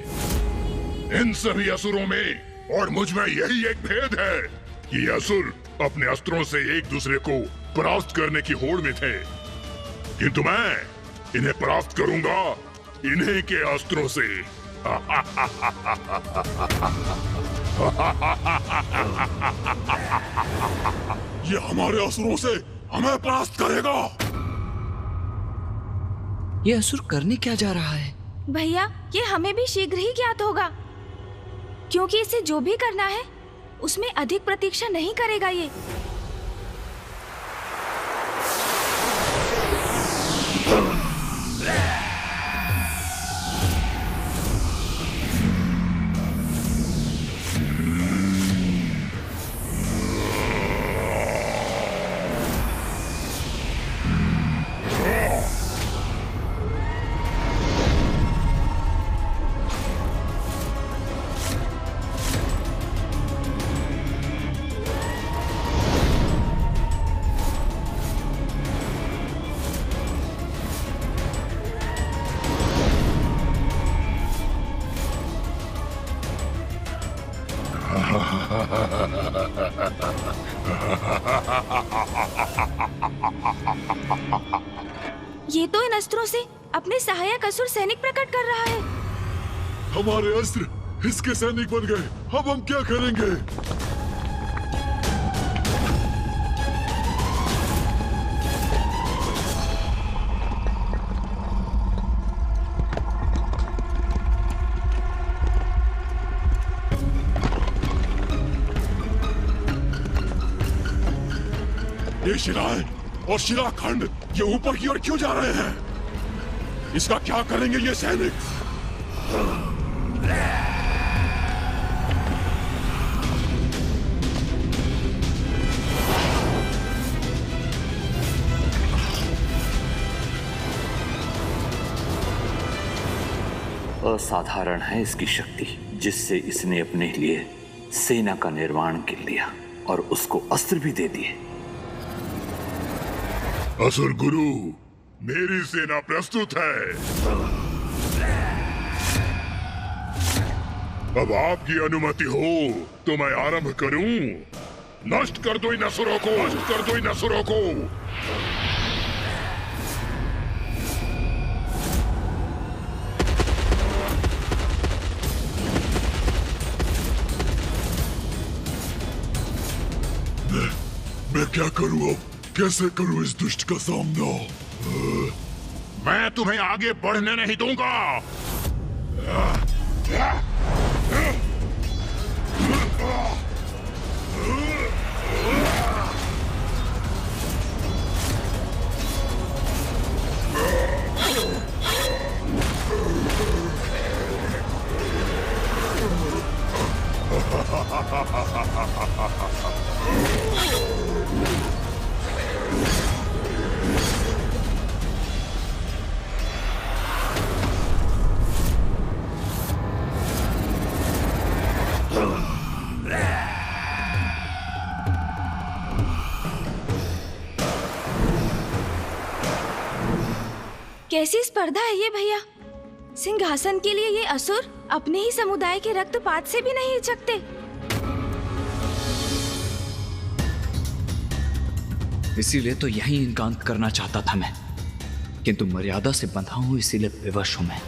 इन सभी असुरों में और मुझ में यही एक भेद है कि असुर अपने अस्त्रों से एक दूसरे को परास्त करने की होड़ में थे, किंतु मैं इन्हें परास्त करूंगा इन्हीं के अस्त्रों से। ये हमारे असुरों से हमें परास्त करेगा। ये असुर करने क्या जा रहा है? भैया ये हमें भी शीघ्र ही ज्ञात होगा, क्योंकि इसे जो भी करना है उसमें अधिक प्रतीक्षा नहीं करेगा ये। ये तो इन अस्त्रों से अपने सहायक असुर सैनिक प्रकट कर रहा है। हमारे अस्त्र इसके सैनिक बन गए, अब हम क्या करेंगे? ये शिलाएं और शिलाखंड ये ऊपर की ओर क्यों जा रहे हैं? इसका क्या करेंगे ये सैनिक? असाधारण है इसकी शक्ति, जिससे इसने अपने लिए सेना का निर्माण कर लिया और उसको अस्त्र भी दे दिए। असुर गुरु, मेरी सेना प्रस्तुत है। अब आपकी अनुमति हो तो मैं आरंभ करूं। नष्ट कर दो इन असुरों को, नष्ट कर दो इन असुरों को। मैं क्या करूं अब? कैसे करूं इस दुष्ट का सामना? मैं तुम्हें आगे बढ़ने नहीं दूंगा। कैसी स्पर्धा है ये भैया? सिंहासन के लिए ये असुर अपने ही समुदाय के रक्तपात से भी नहीं हिचकते। इसीलिए तो यही इनका अंत करना चाहता था मैं, किंतु मर्यादा से बंधा हूं, इसीलिए विवश हूं मैं।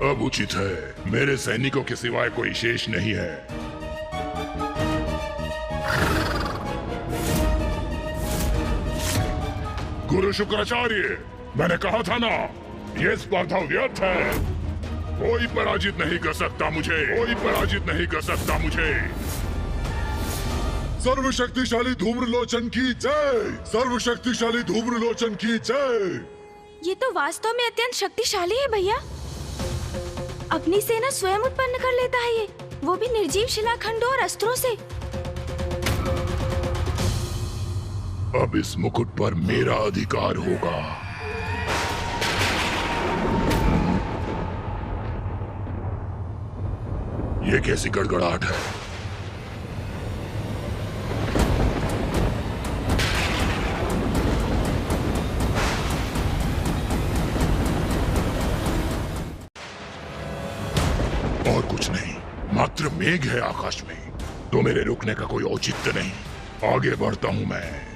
अब उचित है, मेरे सैनिकों के सिवाय कोई शेष नहीं है। गुरु शुक्राचार्य, मैंने कहा था ना, ये स्पर्धा व्यर्थ है। कोई पराजित नहीं कर सकता मुझे, कोई पराजित नहीं कर सकता मुझे। सर्वशक्तिशाली धूम्रलोचन की जय! सर्वशक्तिशाली धूम्रलोचन की जय! ये तो वास्तव में अत्यंत शक्तिशाली है भैया। अपनी सेना स्वयं उत्पन्न कर लेता है ये, वो भी निर्जीव शिलाखंडों और अस्त्रों से। अब इस मुकुट पर मेरा अधिकार होगा। ये कैसी गड़गड़ाहट है? और कुछ नहीं, मात्र मेघ है आकाश में, तो मेरे रुकने का कोई औचित्य नहीं। आगे बढ़ता हूं मैं।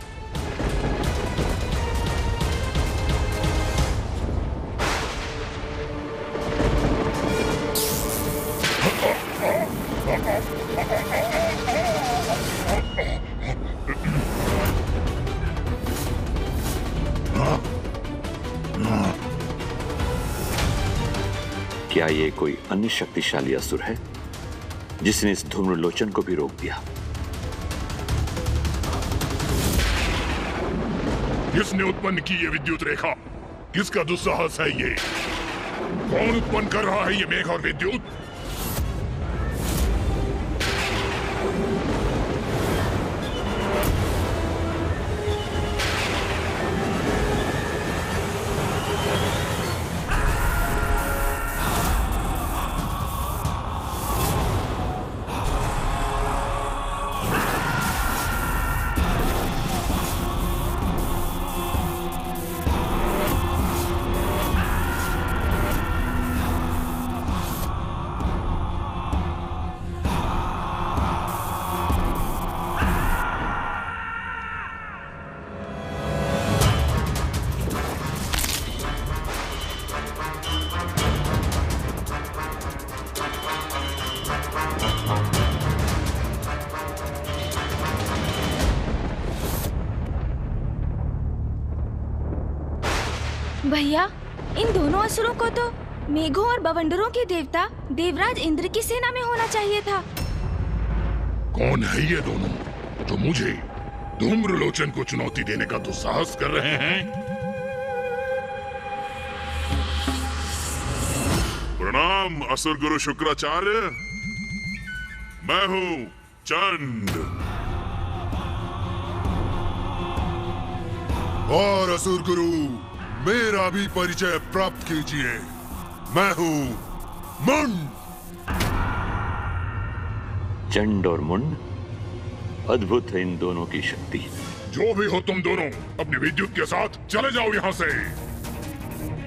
क्या ये कोई अन्य शक्तिशाली असुर है जिसने इस धूम्रलोचन को भी रोक दिया? किसने उत्पन्न की ये विद्युत रेखा? किसका दुस्साहस है ये? कौन उत्पन्न कर रहा है ये मेघ और विद्युत? भैया, इन दोनों असुरों को तो मेघों और बवंडरों के देवता देवराज इंद्र की सेना में होना चाहिए था। कौन है ये दोनों जो मुझे धूम्रलोचन को चुनौती देने का दुस्साहस कर रहे हैं? प्रणाम असुर गुरु शुक्राचार्य, मैं हूँ चंड। और असुर गुरु, मेरा भी परिचय प्राप्त कीजिए। मैं हूँ मुंड। चंड और मुंड, अद्भुत है इन दोनों की शक्ति। जो भी हो तुम दोनों, अपनी विद्युत के साथ चले जाओ यहाँ से।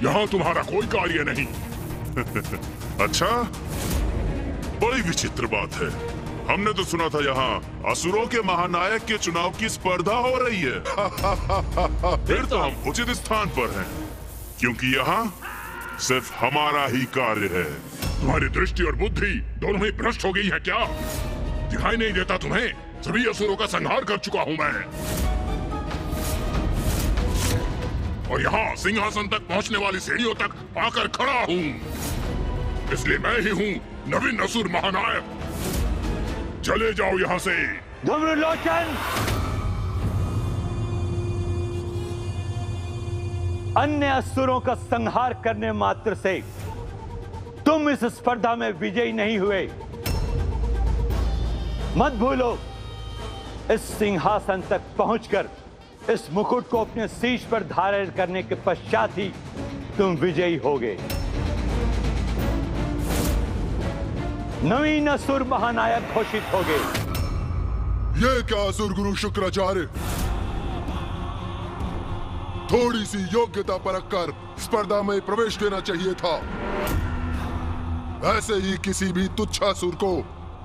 यहाँ तुम्हारा कोई कार्य नहीं। अच्छा, बड़ी विचित्र बात है। हमने तो सुना था यहाँ असुरों के महानायक के चुनाव की स्पर्धा हो रही है। फिर तो हम उचित स्थान पर हैं, क्योंकि यहाँ सिर्फ हमारा ही कार्य है। तुम्हारी दृष्टि और बुद्धि दोनों ही भ्रष्ट हो गई है क्या? दिखाई नहीं देता तुम्हें? सभी असुरों का संहार कर चुका हूँ मैं, और यहाँ सिंहासन तक पहुँचने वाली सीढ़ियों तक आकर खड़ा हूँ। इसलिए मैं ही हूँ नवीन असुर महानायक। चले जाओ यहाँ से। धूम्रलोचन, अन्य असुरों का संहार करने मात्र से तुम इस स्पर्धा में विजयी नहीं हुए। मत भूलो, इस सिंहासन तक पहुंचकर इस मुकुट को अपने शीश पर धारण करने के पश्चात ही तुम विजयी होगे। नवीन असुर महानायक घोषित होगे। ये क्या असुर गुरु शुक्राचार्य, थोड़ी सी योग्यता परख कर स्पर्धा में प्रवेश देना चाहिए था। ऐसे ही किसी भी तुच्छासुर को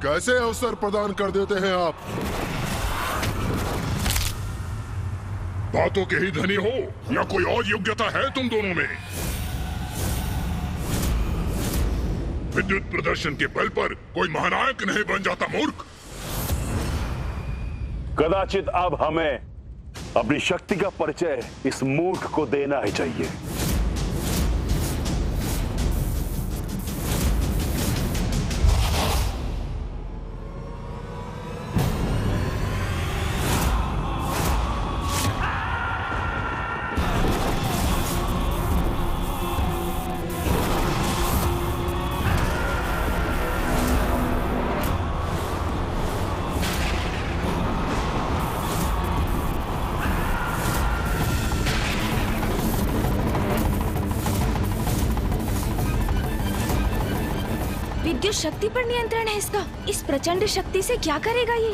कैसे अवसर प्रदान कर देते हैं आप? बातों के ही धनी हो या कोई और योग्यता है तुम दोनों में? विद्युत प्रदर्शन के बल पर कोई महानायक नहीं बन जाता मूर्ख। कदाचित अब हमें अपनी शक्ति का परिचय इस मूर्ख को देना ही चाहिए। शक्ति पर नियंत्रण है इसका। इस प्रचंड शक्ति से क्या करेगा ये?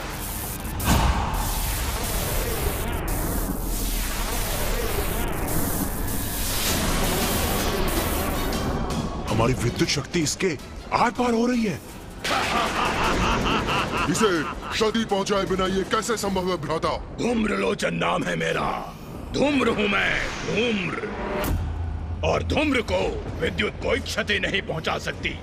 हमारी विद्युत शक्ति इसके आर पार हो रही है। इसे क्षति पहुंचाए बिना ये कैसे संभव है भ्राता? धूम्रलोचन नाम है मेरा। धूम्र हूं मैं, धूम्र। और धूम्र को विद्युत कोई क्षति नहीं पहुंचा सकती।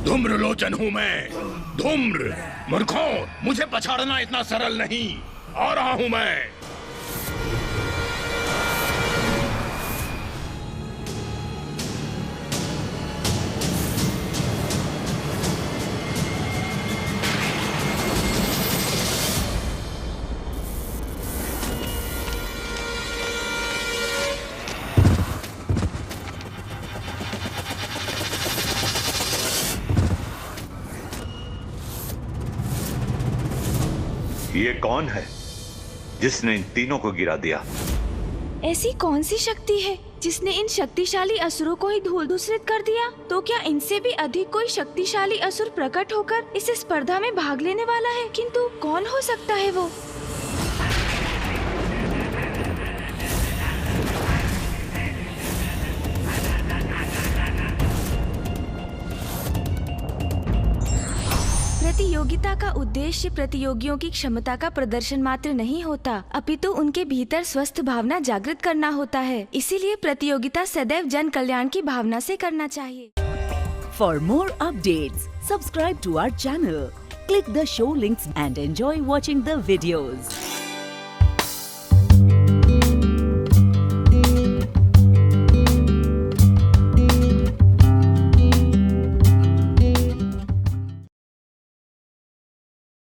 धूम्रलोचन हूं मैं, धूम्र। मूर्खों, मुझे पछाड़ना इतना सरल नहीं। आ रहा हूं मैं। ये कौन है जिसने इन तीनों को गिरा दिया? ऐसी कौन सी शक्ति है जिसने इन शक्तिशाली असुरों को ही धूल धूसरित कर दिया? तो क्या इनसे भी अधिक कोई शक्तिशाली असुर प्रकट होकर इस स्पर्धा में भाग लेने वाला है? किंतु कौन हो सकता है वो? प्रतियोगिता का उद्देश्य प्रतियोगियों की क्षमता का प्रदर्शन मात्र नहीं होता, अपितु उनके भीतर स्वस्थ भावना जागृत करना होता है। इसीलिए प्रतियोगिता सदैव जन कल्याण की भावना से करना चाहिए। For more updates, subscribe to our channel, click the show links and enjoy watching the videos.